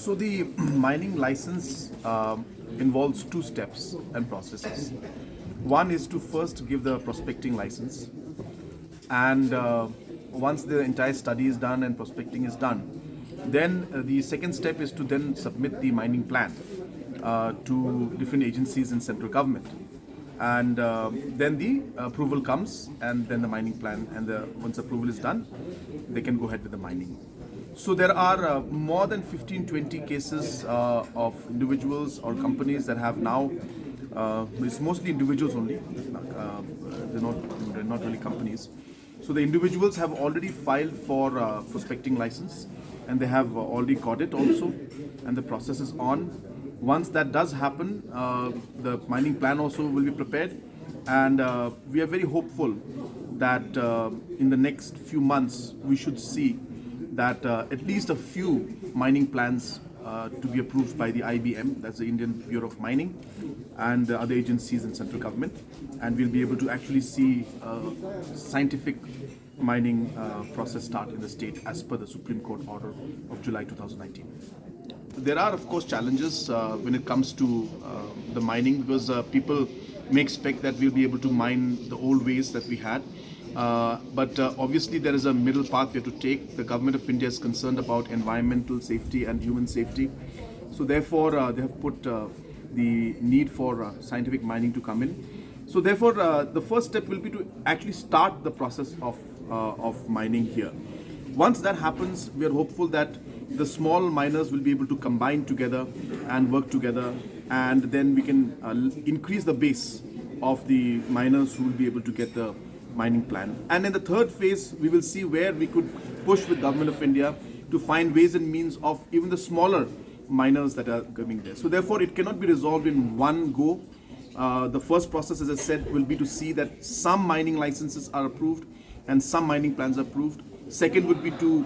So the mining license involves two steps and processes. One is to first give the prospecting license, and once the entire study is done and prospecting is done, then the second step is to then submit the mining plan to different agencies in central government, and then the approval comes, and then the mining plan, and once approval is done, they can go ahead with the mining. So there are more than 15-20 cases of individuals or companies that have now, it's mostly individuals only, they're not really companies. So the individuals have already filed for prospecting license, and they have already got it also, and the process is on. Once that does happen, the mining plan also will be prepared, and we are very hopeful that in the next few months we should see that at least a few mining plans to be approved by the IBM, that's the Indian Bureau of Mining, and the other agencies in central government, and we'll be able to actually see scientific mining process start in the state as per the Supreme Court order of July 2019. There are of course challenges when it comes to the mining, because people may expect that we'll be able to mine the old ways that we had. But obviously there is a middle path we have to take. The government of India is concerned about environmental safety and human safety. So therefore they have put the need for scientific mining to come in. So therefore the first step will be to actually start the process of mining here. Once that happens, we are hopeful that the small miners will be able to combine together and work together, and then we can increase the base of the miners who will be able to get the mining plan. And in the third phase, we will see where we could push with Government of India to find ways and means of even the smaller miners that are coming there. So therefore, it cannot be resolved in one go. The first process, as I said, will be to see that some mining licenses are approved and some mining plans are approved. Second would be to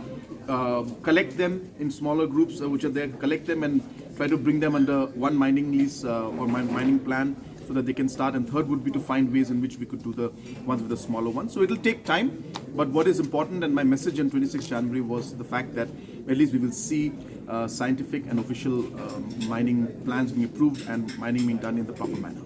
collect them in smaller groups which are there, collect them and try to bring them under one mining lease or mining plan, so that they can start. And third would be to find ways in which we could do the ones with the smaller ones. So it will take time, but what is important, and my message on 26 January was the fact that at least we will see scientific and official mining plans being approved and mining being done in the proper manner.